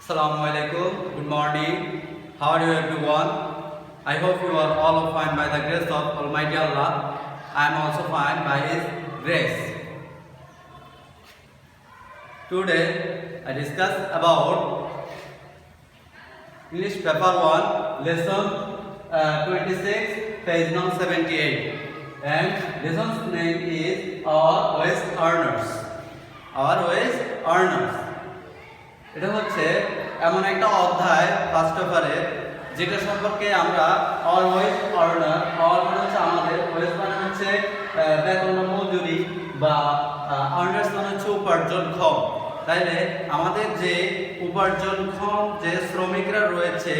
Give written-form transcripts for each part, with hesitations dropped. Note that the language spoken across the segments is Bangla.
Assalamu alaikum. Good morning. How are you everyone? I hope you are all fine by the grace of Almighty Allah. I am also fine by His grace. Today I discuss about English paper 1 lesson 26 page number 78 and lesson's name is Our Wage Earners. Our Wage Earners. এটা হচ্ছে এমন একটা অধ্যায় ফার্স্ট পেপারে যেটা সম্পর্কে আমরা our wage earner our মানে হচ্ছে আমাদের ওয়েজ মানে হচ্ছে বেতন বা মজুরি বা earners মানে হচ্ছে উপার্জনক্ষম। তাইলে আমাদের যে উপার্জনক্ষম যে শ্রমিকরা রয়েছে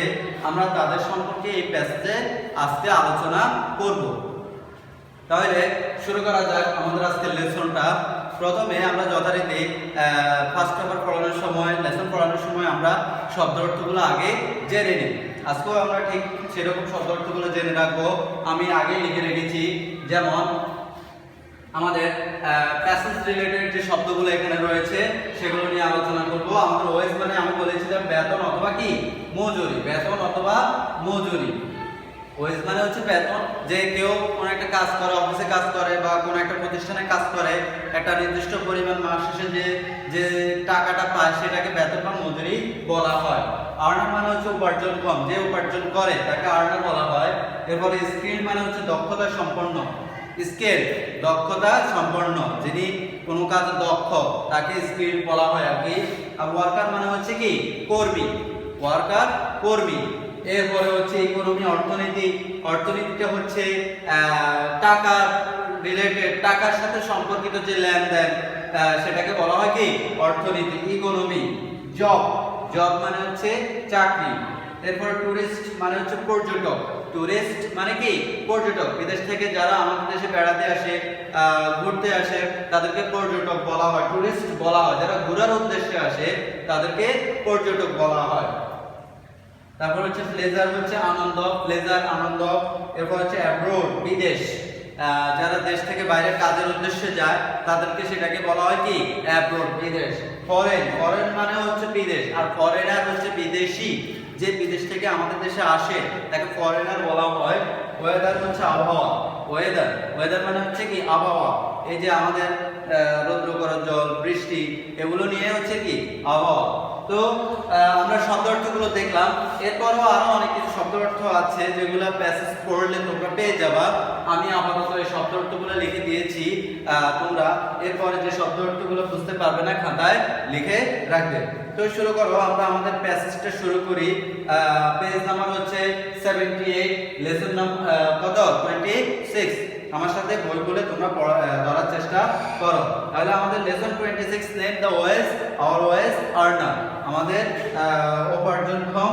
আমরা তাদের সম্পর্কে এই প্যাসেজে আজকে আলোচনা করব। তাহলে শুরু করা যাক আমাদের আজকের লেসনটা। প্রথমে আমরা যথারীতি ফার্স্ট পেপার পড়ানোর সময় লেসন পড়ানোর সময় আমরা শব্দ অর্থগুলো আগে জেনে নিই। আজকেও আমরা ঠিক সেরকম শব্দ অর্থগুলো জেনে রাখবো। আমি আগে লিখে রেখেছি, যেমন আমাদের প্যাসেজ রিলেটেড যে শব্দগুলো এখানে রয়েছে সেগুলো নিয়ে আলোচনা করব। আমাদের ওয়েজ মানে আমি বলেছিলাম বেতন অথবা কি মজুরি, বেতন অথবা মজুরি। ওয়েজ মানে হচ্ছে বেতন, যে কেউ কোনো একটা কাজ করে, অফিসে কাজ করে বা কোনো একটা প্রতিষ্ঠানে কাজ করে, একটা নির্দিষ্ট পরিমাণ মাস শেষে যে টাকাটা পায় সেটাকে বেতন বা মজুরি বলা হয়। আর্নার মানে হচ্ছে উপার্জনক্ষম, যে উপার্জন করে তাকে আর্নার বলা হয়। এরপরে স্কিল মানে হচ্ছে দক্ষতা সম্পন্ন, স্কিল দক্ষতা সম্পন্ন, যিনি কোনো কাজে দক্ষ তাকে স্কিল বলা হয় আর কি। আর ওয়ার্কার মানে হচ্ছে কি কর্মী, ওয়ার্কার কর্মী। এরপরে হচ্ছে ইকোনমি অর্থনীতি, অর্থনীতিটা হচ্ছে টাকা রিলেটেড, টাকার সাথে সম্পর্কিত যে লেনদেন সেটাকে বলা হয় কি অর্থনীতি, ইকোনমি। জব, জব মানে হচ্ছে চাকরি। এরপর টুরিস্ট মানে হচ্ছে পর্যটক, টুরিস্ট মানে কি পর্যটক, বিদেশ থেকে যারা আমাদের দেশে বেড়াতে আসে ঘুরতে আসে তাদেরকে পর্যটক বলা হয়, টুরিস্ট বলা হয়। যারা ঘোরার উদ্দেশ্যে আসে তাদেরকে পর্যটক বলা হয়। তারপর হচ্ছে প্লেজার হচ্ছে আনন্দ, প্লেজার আনন্দ। এরপর হচ্ছে অ্যাব্রোড বিদেশ, যারা দেশ থেকে বাইরে কাজের উদ্দেশ্যে যায় তাদেরকে সেটাকে বলা হয় কি অ্যাব্রোড বিদেশ। ফরেন, ফরেন মানে হচ্ছে বিদেশ, আর ফরেনার হচ্ছে বিদেশি, যে বিদেশ থেকে আমাদের দেশে আসে তাকে ফরেনার বলা হয়। ওয়েদার হচ্ছে আবহাওয়া, ওয়েদার, ওয়েদার মানে হচ্ছে কি আবহাওয়া। এই যে আমাদের রৌদ্র গরম জল বৃষ্টি এগুলো নিয়ে হচ্ছে কি আবহাওয়া। তো আমরা শব্দ অর্থগুলো দেখলাম, এরপরও আরো অনেক কিছু শব্দ অর্থ আছে যেগুলো প্যাসেজ পড়লে তোমরা পেয়ে যাবা। আমি আপাতত এই শব্দ অর্থগুলো লিখে দিয়েছি, তোমরা এরপরে যে শব্দ অর্থগুলো বুঝতে পারবে না খাতায় লিখে রাখবে। তো শুরু করো, আমরা আমাদের প্যাসেজটা শুরু করি। পেজ নাম্বার হচ্ছে 78, লেসন নাম্বার কত 26। আমার সাথে বই বলে তোমরা ধরার চেষ্টা করো। তাহলে আমাদের lesson 26 name the wage our wage earner, আমাদের উপার্জনক্ষম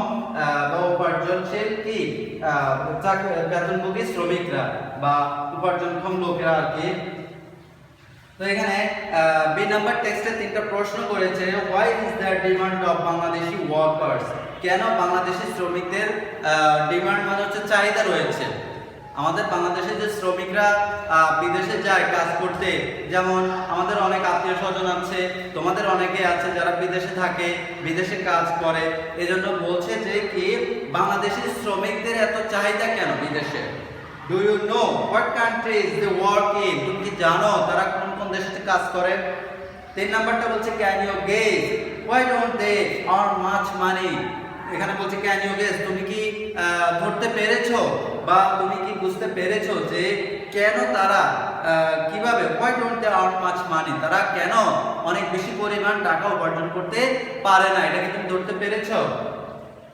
বা উপার্জনশীল কি বেতনভোগী শ্রমিকরা বা উপার্জনক্ষম লোকেরা আর কি। তো এখানে বি নাম্বার টেক্সটে তিনটা প্রশ্ন করেছে। Why is the demand of Bangladeshi workers, কেন বাংলাদেশি শ্রমিকদের ডিমান্ড মানে হচ্ছে চাহিদা রয়েছে। আমাদের বাংলাদেশে যে শ্রমিকরা বিদেশে যায় কাজ করতে, যেমন আমাদের অনেক আত্মীয় স্বজন আছে, তোমাদের অনেকে আছে যারা বিদেশে থাকে, বিদেশে কাজ করে। এজন্য বলছে যে কি বাংলাদেশি শ্রমিকদের এত চাহিদা কেন বিদেশে। Do you know what countries they work in, তুমি কি জানো তারা কোন কোন দেশে কাজ করে। 3 নাম্বারটা বলছে can you guess why don't they earn much money, এখানে বলছে ক্যান ইউ গেস, তুমি কি ধরতে পেরেছো বা তুমি কি বুঝতে পেরেছো যে কেন তারা কিভাবে why don't they earn much money, তারা কেন অনেক বেশি পরিমাণ টাকা উপার্জন করতে পারে না, এটা কি তুমি ধরতে পেরেছো।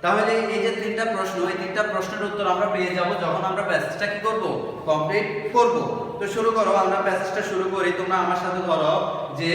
তাহলে এই যে তিনটা প্রশ্ন, এই তিনটা প্রশ্নের উত্তর আমরা পেয়ে যাব যখন আমরা প্যাসেজটা কি করব কমপ্লিট করব। তো শুরু করো, আমরা প্যাসেজটা শুরু করি। তোমরা আমার সাথে ধরো যে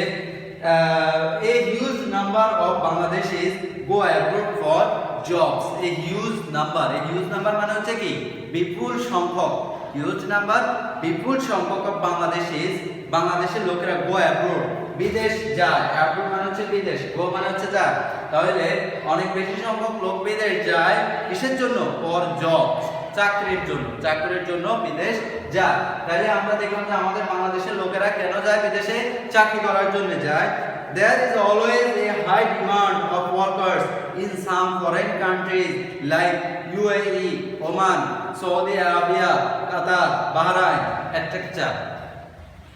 a huge number of Bangladeshis go abroad for jobs. A huge number মানে হচ্ছে কি বিপুল সংখ্যক, হিউজ নাম্বার বিপুল সংখ্যক অফ বাংলাদেশিস, বাংলাদেশের লোকেরা go abroad বিদেশ যায়। abroad মানে হচ্ছে বিদেশ, go মানে হচ্ছে যায়। তাহলে অনেক বেশি সংখ্যক লোক বিদেশ যায় কিসের জন্য, ফর জবস, চাকরির জন্য, চাকরির জন্য বিদেশ যায়। তাহলে আমরা দেখলাম যে আমাদের বাংলাদেশের লোকেরা কেন যায় বিদেশে, চাকরি করার জন্য যায়। there is always a high demand of workers in some foreign countries like UAE, Oman, Saudi Arabia, Qatar, Bahrain, etc.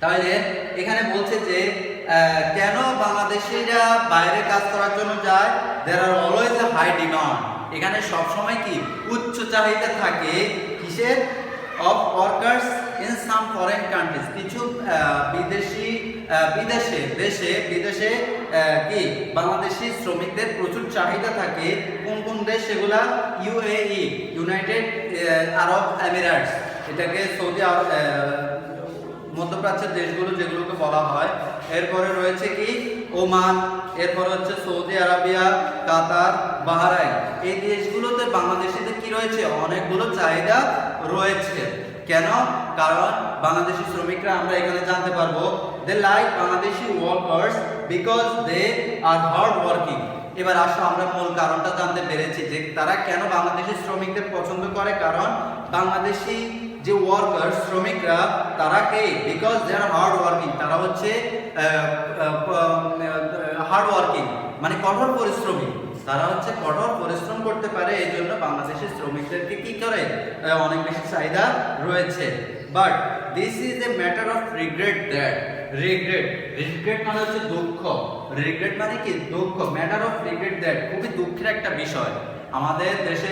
তাহলে এখানে বলছে যে কেন বাংলাদেশিরা বাইরে কাজ করার জন্য যায়, there are always a high demand, এখানে সব সময় কি উচ্চ চাহিদা থাকে কিসের, of workers in some foreign countries, কিছু বিদেশে কি বাংলাদেশি শ্রমিকদের প্রচুর চাহিদা থাকে। কোন কোন দেশ সেগুলা, ইউএই, ইউনাইটেড আরব এমিরেটস, এটাকে সৌদি আরব, মধ্যপ্রাচ্যের দেশগুলো যেগুলোকে বলা হয়। এরপরে রয়েছে কি ওমান, এরপরে হচ্ছে সৌদি আরবিয়া, কাতার, বাহরাইন, এই দেশগুলোতে বাংলাদেশিদের কি রয়েছে, অনেকগুলো চাহিদা রয়েছে। কেন, কারণ বাংলাদেশি শ্রমিকরা আমরা এখানে জানতে পারবো they like Bangladeshi workers because they are hard working. এবার আসো আমরা মূল কারণটা জানতে পেরেছি যে তারা কেন বাংলাদেশি শ্রমিকদের পছন্দ করে, কারণ বাংলাদেশি যে ওয়ার্কার শ্রমিকরা তারা কে, because they are hard working, তারা হচ্ছে হার্ড ওয়ার্কিং মানে কঠোর পরিশ্রমী, তারা হচ্ছে কঠোর পরিশ্রম করতে পারে, এই জন্য বাংলাদেশি শ্রমিকদেরকে কি করে অনেক বেশি চাহিদা রয়েছে। But this is a matter of regret that, regret মানে হচ্ছে দুঃখ, রিগ্রেট মানে কি দুঃখ, ম্যাটার অফ রিগ্রেট দ্যাট খুবই দুঃখের একটা বিষয়। আমাদের দেশে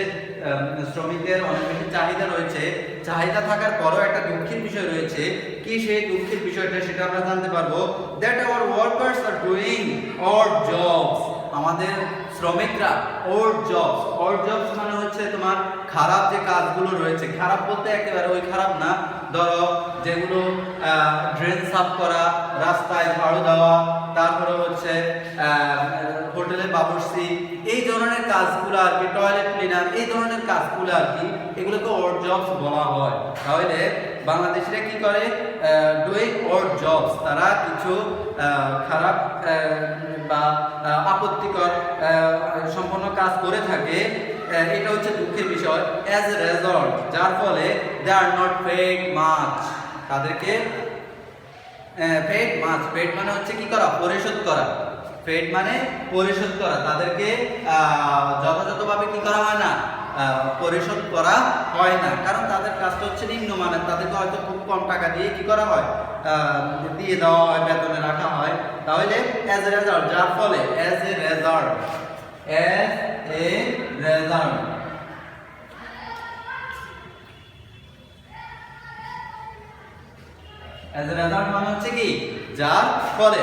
শ্রমিকদের অনেক বেশি চাহিদা রয়েছে, চাহিদা থাকার পরও একটা দুঃখের বিষয় রয়েছে। কি সেই দুঃখের বিষয়টা, সেটা আমরা জানতে পারবো। That our workers are doing odd jobs, আমাদের শ্রমিকরা ওড জবস মানে হচ্ছে তোমার খারাপ যে কাজগুলো রয়েছে, খারাপ বলতে একেবারে ওই খারাপ না, ধরো যেগুলো ড্রেন সাফ করা, রাস্তায় ঝাড়ু দেওয়া, তারপরে হচ্ছে হোটেলে বাবুর্চি, এই ধরনের কাজগুলো আর কি, টয়লেট ক্লিনার, এই ধরনের কাজগুলো আর কি, এগুলোকে ওড জবস বলা হয়। তাহলে বাংলাদেশিরা কি করে, ডুইং ওড জবস, তারা কিছু খারাপ বা আপত্তিকর সম্পন্ন কাজ করে থাকে, এটা হচ্ছে দুঃখের বিষয়। অ্যাজ এ রেজাল্ট, যার ফলে দে আর নট পেড মাচ, তাদেরকে পেড মাচ, পেড মানে হচ্ছে কি করা, পরিশোধ করা, পেড মানে পরিশোধ করা, তাদেরকে যথাযথভাবে কি করা হয় না, পরিশোধ করা হয় না, কারণ তাদের কাজটা হচ্ছে নিম্নমানের, তাদেরকে হয়তো খুব কম টাকা দিয়ে কি করা হয়, দিয়ে দেওয়া হয়, বেতনে রাখা হয়। তাহলে অ্যাজ এ রেজাল্ট, যার ফলে অ্যাজ এ রেজাল্ট মানে হচ্ছে কি, যার ফলে,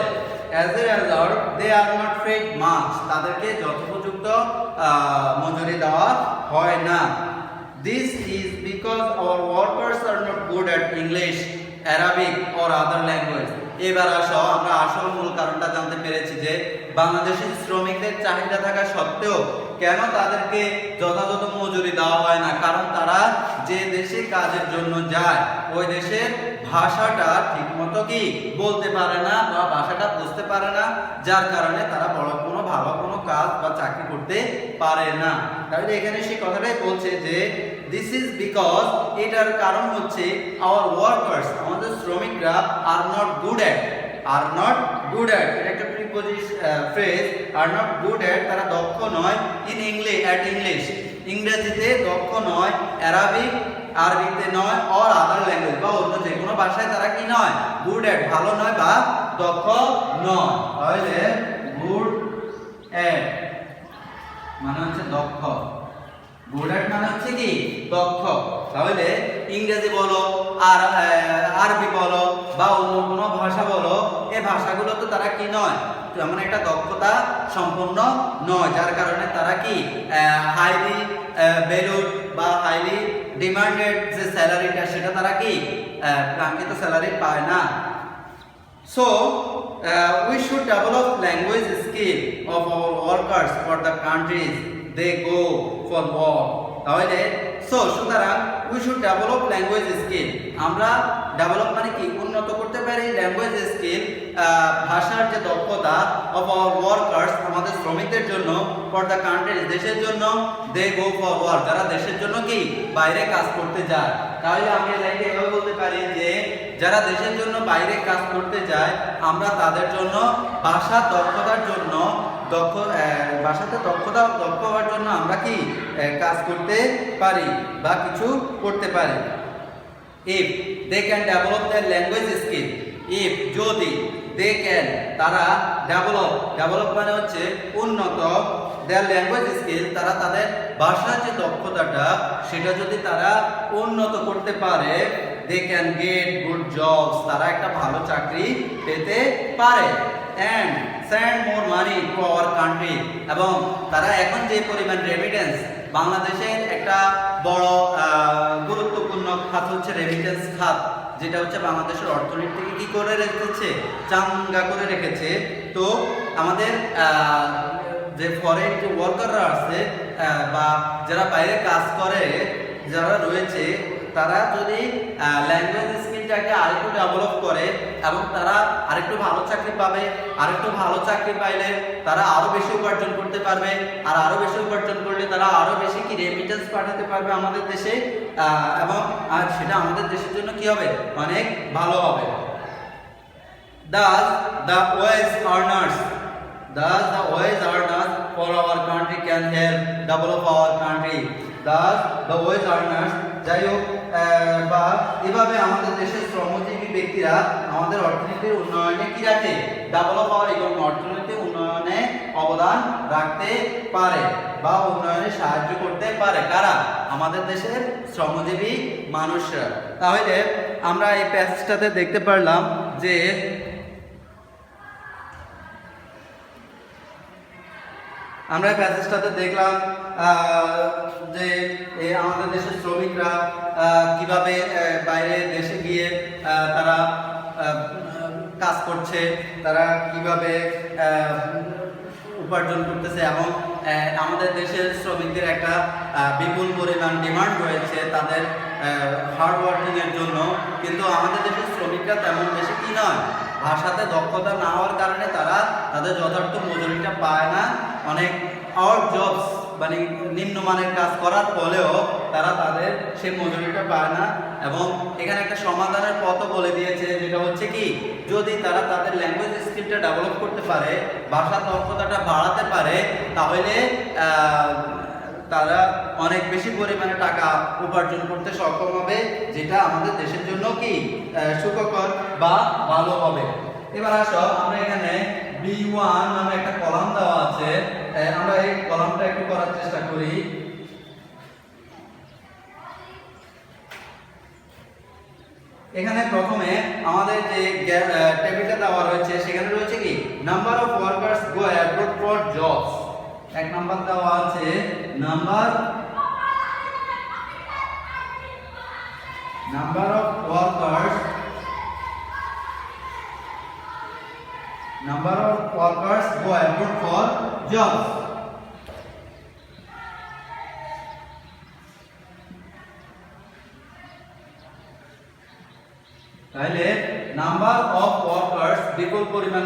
as a result they are not paid much, তাদেরকে যথোপযুক্ত মজুরি দেওয়া হয় না। This is because our workers are not good at English, Arabic or other language. এবার আসো আমরা আসল মূল কারণটা জানতে পেরেছি যে বাংলাদেশের শ্রমিকদের চাহিদা থাকা সত্ত্বেও কেন তাদেরকে যথাযথ মজুরি দেওয়া হয় না, কারণ তারা যে দেশে কাজের জন্য যায় ওই দেশের ভাষাটা ঠিকমতো কি বলতে পারে না বা ভাষাটা বুঝতে পারে না, যার কারণে তারা ভালো কোনো কাজ বা চাকরি করতে পারে না। তাহলে এখানে সেই কথাটাই বলছে যে দিস ইজ বিকজ, এটার কারণ হচ্ছে আওয়ার ওয়ার্কার্স, আমাদের শ্রমিকরা আর নট গুড অ্যাট, এটা একটা preposition phrase, are not good at, তারা দক্ষ নয়, ইন ইংলিশ, ইংরেজিতে দক্ষ নয়, অ্যারাবিক, আরবিতে নয়, অর আদার ল্যাঙ্গুয়েজ বা অন্য যে কোনো ভাষায় তারা কি নয়, গুড অ্যাট, ভালো নয় বা দক্ষ নয়। তাহলে গুড অ্যাট মানে হচ্ছে দক্ষ, গুড অ্যাট মানে হচ্ছে কি দক্ষ। তাহলে ইংরেজি বলো আর আরবি বলো বা অন্য কোনো ভাষা বলো, এই ভাষাগুলো তো তারা কি নয়, তেমন একটা দক্ষতা সম্পন্ন নয়, যার কারণে তারা কি হাইলি ভ্যালুড বা হাইলি ডিমান্ডেড যে স্যালারিটা সেটা তারা কি কাঙ্ক্ষিত স্যালারি পায় না। So we should develop language skill of our workers for the countries they go for work. তাহলে সুতরাং we should develop language skill, আমরা ডেভেলপ মানে কি উন্নত করতে পারি ল্যাঙ্গুয়েজ স্কিল, ভাষার যে দক্ষতা of our workers, আমাদের শ্রমিকদের জন্য, for the countries, দেশের জন্য, they go for work, যারা দেশের জন্য কি বাইরে কাজ করতে যায়। তাহলে আমি লাইনটা এভাবে বলতে পারি যে যারা দেশের জন্য বাইরে কাজ করতে যায় আমরা তাদের জন্য ভাষা দক্ষতার জন্য ভাষাতে দক্ষ হওয়ার জন্য আমরা কি কাজ করতে পারি বা কিছু করতে পারি। If they can develop their language skill, if যদি they can তারা develop মানে হচ্ছে উন্নত their language skill তারা তাদের ভাষার যে দক্ষতাটা সেটা যদি তারা উন্নত করতে পারে they can get good jobs তারা একটা ভালো চাকরি পেতে পারে and send more money to our country এবং তারা এখন যে পরিমাণ রেমিটেন্স বাংলাদেশের একটা বড় গুরুত্বপূর্ণ খাত হচ্ছে রেমিটেন্স খাত, যেটা হচ্ছে বাংলাদেশের অর্থনীতিকে কি করে রেখেছে, চাঙ্গা করে রেখেছে। তো আমাদের যে ফরেন যে ওয়ার্কাররা আছে বা যারা বাইরে কাজ করে যারা রয়েছে তারা যদি ল্যাঙ্গুয়েজ স্কিলটাকে আরেকটু ডেভেলপ করে এবং তারা আরেকটু ভালো চাকরি পাবে, আরেকটু ভালো চাকরি পাইলে তারা আরো বেশি উপার্জন করতে পারবে, আর আরো বেশি উপার্জন করলে তারা আরো বেশি কি রেমিটেন্স পাঠাতে পারবে আমাদের দেশে, এবং আর সেটা আমাদের দেশের জন্য কি হবে, অনেক ভালো হবে। Thus the wage earners for our country can help develop our country. Thus the wage earners যাই হোক বা এভাবে আমাদের দেশের শ্রমজীবী ব্যক্তিরা আমাদের অর্থনীতির উন্নয়নে কি রাখে, ডেভেলপ হওয়ার এবং অর্থনৈতিক উন্নয়নে অবদান রাখতে পারে বা উন্নয়নে সাহায্য করতে পারে। কারা? আমাদের দেশের শ্রমজীবী মানুষরা। তাহলে আমরা এই প্যাসেজটাতে দেখতে পারলাম যে আমরা প্যাসেজটাতে দেখলাম যে আমাদের দেশের শ্রমিকরা কিভাবে বাইরে দেশে গিয়ে তারা কাজ করছে, তারা কিভাবে উপার্জন করতেছে এবং আমাদের দেশের শ্রমিকদের একটা বিপুল পরিমাণ ডিমান্ড রয়েছে তাদের হার্ড ওয়ার্কিংয়ের জন্য, কিন্তু আমাদের দেশের শ্রমিকরা তেমন বেশি কি নয়, ভাষাতে দক্ষতা না হওয়ার কারণে তারা তাদের যথার্থ মজুরিটা পায় না। অনেক আউট জবস মানে নিম্নমানের কাজ করার ফলেও তারা তাদের সেই মজুরিটা পায় না। এবং এখানে একটা সমাধানের পথও বলে দিয়েছে, যেটা হচ্ছে কি, যদি তারা তাদের ল্যাঙ্গুয়েজ স্কিলটা ডেভেলপ করতে পারে, ভাষার দক্ষতাটা বাড়াতে পারে, তাহলে তারা অনেক বেশি পরিমাণে টাকা উপার্জন করতে সক্ষম হবে, যেটা আমাদের দেশের জন্য কি সুখকর বা ভালো হবে। এবার আসো আমরা এখানে B1 নামে একটা কলাম দেওয়া আছে, আমরা এই কলামটা একটু করার চেষ্টা করি। এখানে প্রথমে আমাদের যে টেবিলটা দেওয়া রয়েছে সেখানে রয়েছে কি, number of workers go abroad for jobs. এক নাম্বার দেওয়া আছে number of workers go abroad for jobs. তাহলে নাম্বার অফ ওয়ার্কার্স বিপুল পরিমাণ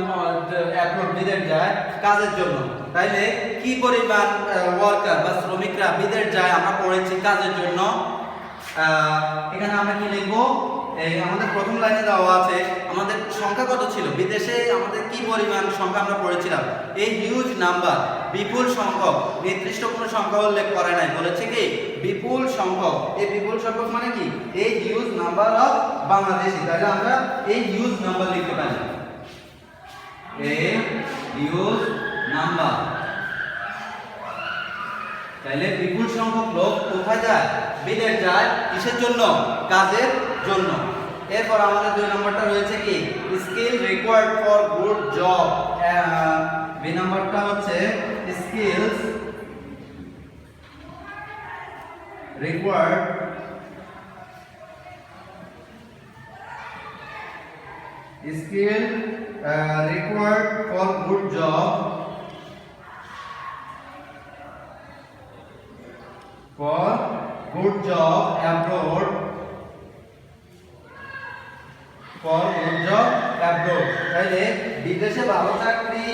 অ্যাব্রড বিদেশ যায় কাজের জন্য। তাইলে কি পরিমাণ ওয়ার্কার বা শ্রমিকরা বিদেশ যায় আমরা পড়েছি কাজের জন্য। এখানে আমরা কি লিখবো, আমাদের প্রথম লাইনে দেওয়া আছে আমাদের সংখ্যা কত ছিল, বিদেশে আমাদের কি পরিমাণ সংখ্যা আমরা পড়েছিলাম, এই হিউজ নাম্বার, বিপুল সংখ্যক, নির্দিষ্ট কোনো সংখ্যা উল্লেখ করে নাই, বলেছে কি বিপুল সংখ্যক। এই বিপুল সংখ্যক মানে কি, এই হিউজ নাম্বার অফ বাংলাদেশি। তাহলে আমরা এই হিউজ নাম্বার লিখতে পারি, এই হিউজ নাম্বার। তাহলে বিপুল সংখ্যক লোক কোথায় যায়, বিদেশ যায়, কিসের জন্য, কাজের জন্য। এরপর আমাদের 2 নম্বরটা রয়েছে কি, skill required for good job. B নাম্বারটা হচ্ছে skills required for good job abroad তাহলে বিদেশে ভালো চাকরি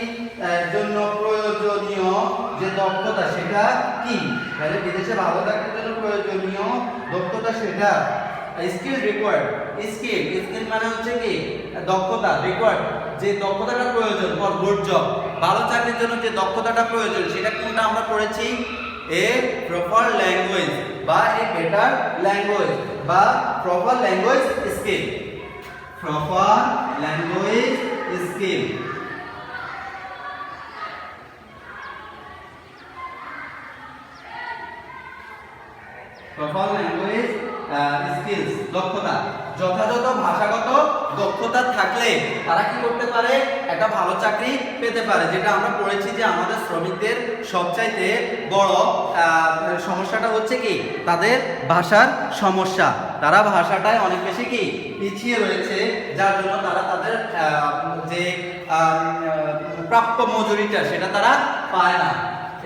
জন্য প্রয়োজনীয় যে দক্ষতা সেটা কি, তাহলে বিদেশে ভালো চাকরির জন্য প্রয়োজনীয় দক্ষতা সেটা স্কিল রিকোয়ার্ড, স্কিল মানে হচ্ছে কি দক্ষতা, রিকোয়ার্ড যে দক্ষতাটা প্রয়োজন ফর গুড জব, ভালো চাকরির জন্য যে দক্ষতাটা প্রয়োজন সেটা কোনটা আমরা পড়েছি? এ প্রপার ল্যাঙ্গুয়েজ বা এ বেটার ল্যাঙ্গুয়েজ বা proper language skill, proper language skill. Proper language skills, দক্ষতা, যথাযথ ভাষাগত দক্ষতা থাকলে তারা কি করতে পারে? একটা ভালো চাকরি পেতে পারে। যেটা আমরা পড়েছি যে আমাদের শ্রমিকদের সবচাইতে বড় সমস্যাটা হচ্ছে কি তাদের ভাষার সমস্যা, তারা ভাষাটায় অনেক বেশি কি পিছিয়ে রয়েছে, যার জন্য তারা তাদের যে প্রাপ্য মজুরিটা সেটা তারা পায় না।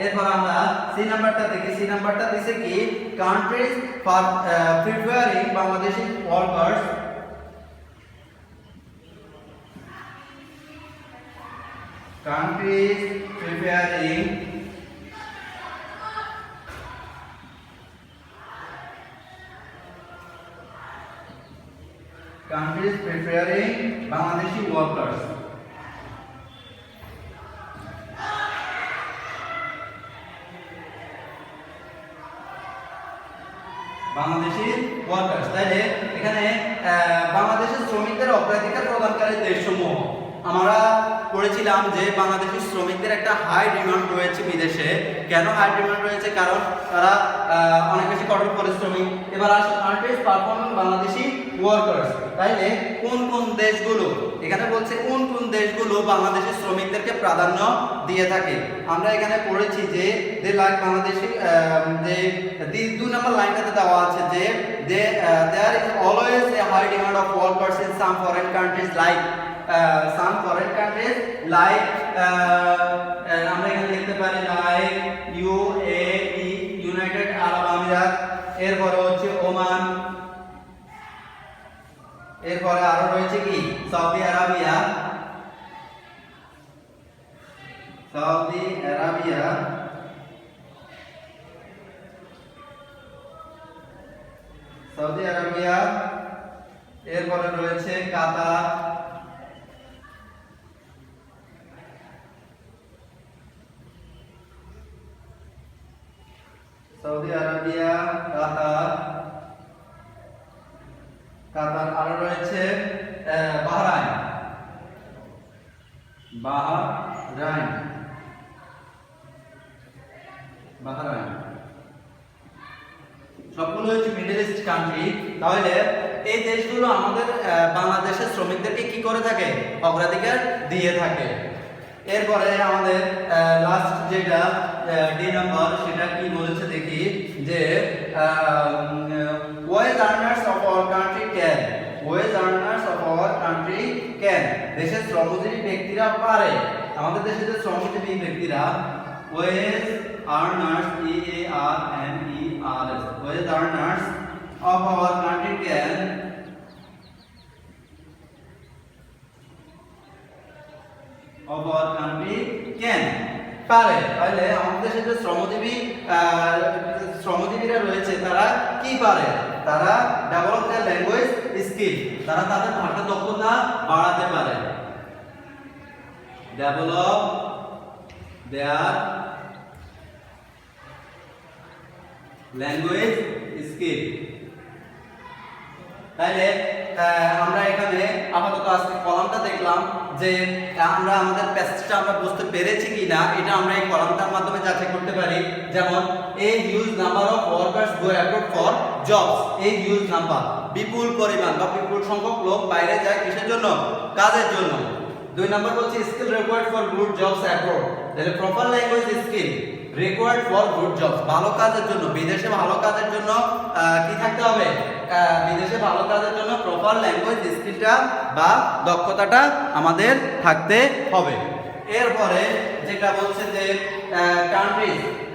এরপর আমরা সি নাম্বারটা দেখি। সি নাম্বারটা দিছে কি countries for preparing Bangladeshi workers, countries preparing Bangladeshi workers, Bangladeshi workers. তাইলে এখানে বাংলাদেশের শ্রমিকদের অগ্রাধিকার প্রদানকারী দেশসমূহ আমরা পড়েছিলাম যে বাংলাদেশি শ্রমিকদের একটা হাই ডিমান্ড রয়েছে বিদেশে। কেন হাই ডিমান্ড রয়েছে? কারণ তারা অনেক বেশি কঠোর পরিশ্রমী। এবার আসুন কান্ট্রিজ পারফর্মিং বাংলাদেশি ওয়ার্কার্স। তাইলে কোন কোন দেশগুলো, এখানে বলছে কোন কোন দেশগুলো বাংলাদেশি শ্রমিকদেরকে প্রাধান্য দিয়ে থাকে। আমরা এখানে পড়েছি যে দে লাইক বাংলাদেশি, যে 2 নম্বর লাইনটাতে দেওয়া আছে যে there is always a high demand of workers in some foreign countries like আমরা এখানে লিখতে পারি লাইক UAE, ইউনাইটেড আরব আমিরাত, এরপরে হচ্ছে ওমান, এরপরে আরো রয়েছে কি সৌদি আরবিয়া, এরপরে রয়েছে কাতার, সৌদি আরবিয়া, কাতার, আরো রয়েছে বাহরাইন, সবগুলো হচ্ছে মিডল ইস্ট কান্ট্রি। তাহলে এই দেশগুলো আমাদের বাংলাদেশের শ্রমিকদেরকে কি করে থাকে? অগ্রাধিকার দিয়ে থাকে। এরপরে আমাদের লাস্ট যেটা ডি নাম্বার, সেটা কি বলেছে দেখি যে wage earners of our country can, দেশের শ্রমজীবী ব্যক্তিরা পারে, আমাদের দেশের যে শ্রমজীবী ব্যক্তিরা wage earners, wage earners of our country can পারে। তাহলে আমাদের দেশে যে শ্রমজীবীরা রয়েছে তারা কি পারে? তারা ডেভেলপ দেয়ার ল্যাঙ্গুয়েজ স্কিল, তারা তাদের ভাষা দক্ষতা বাড়াতে পারে। ডেভেলপ দেয়ার ল্যাঙ্গুয়েজ স্কিল। তাইলে আমরা এখানে আপাতত আজকে কলামটা দেখলাম যে আমরা আমাদের প্যাসেজটা আমরা বুঝতে পেরেছি কিনা, এটা আমরা এই কলামটার মাধ্যমে যাচাই করতে পারি। যেমন a huge number of workers go abroad for jobs, এই হিউজ নাম্বার বিপুল পরিমাণ বা বিপুল সংখ্যক লোক বাইরে যায় কিসের জন্য? কাজের জন্য। 2 নম্বর বলছে skill required for good jobs abroad, তাহলে proper language skill required for good jobs, ভালো কাজের জন্য, বিদেশে ভালো কাজের জন্য কি থাকতে হবে? বিদেশে ভালো কাজের জন্য প্রপার ল্যাঙ্গুয়েজ স্কিলটা বা দক্ষতাটা আমাদের থাকতে হবে। এরপরে যেটা বলছে যে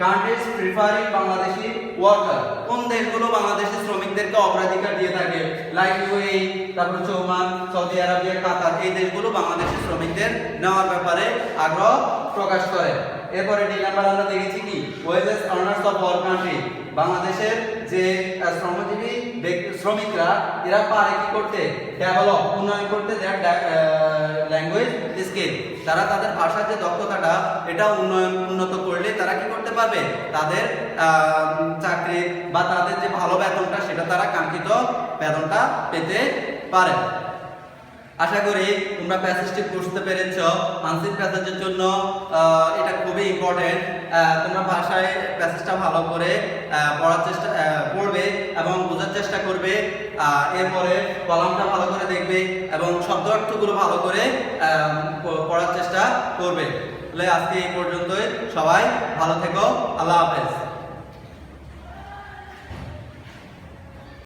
কান্ট্রিজ প্রিফারিং বাংলাদেশি ওয়ার্কার, কোন দেশগুলো বাংলাদেশি শ্রমিকদেরকে অগ্রাধিকার দিয়ে থাকে? লাইক ইউএই, তারপর ওমান, সৌদি আরবিয়া, কাতার, এই দেশগুলো বাংলাদেশি শ্রমিকদের নেওয়ার ব্যাপারে আগ্রহ প্রকাশ করে। এরপরে ডি নাম্বার আমরা দেখেছি কি wages earners of our country, বাংলাদেশের যে শ্রমজীবী শ্রমিকরা এরা পারে কি করতে ডেভেলপ উন্নয়ন করতে দেয়ার ল্যাঙ্গুয়েজ স্কিল, তারা তাদের ভাষার যে দক্ষতাটা এটা উন্নত করলে তারা কি করতে পারবে তাদের চাকরি বা তাদের যে ভালো বেতনটা সেটা তারা কাঙ্ক্ষিত বেতনটা পেতে পারে। আশা করি তোমরা প্যাসেজটি বুঝতে পেরেছ। আনসিন প্যাসেজের জন্য এটা খুবই ইম্পর্টেন্ট। তোমরা ভাষায় প্যাসেজটা ভালো করে পড়বে এবং বোঝার চেষ্টা করবে। এরপরে কলামটা ভালো করে দেখবে এবং শব্দ অর্থগুলো ভালো করে পড়ার চেষ্টা করবে। তাহলে আজকে এই পর্যন্তই, সবাই ভালো থেকো, আল্লাহ হাফেজ।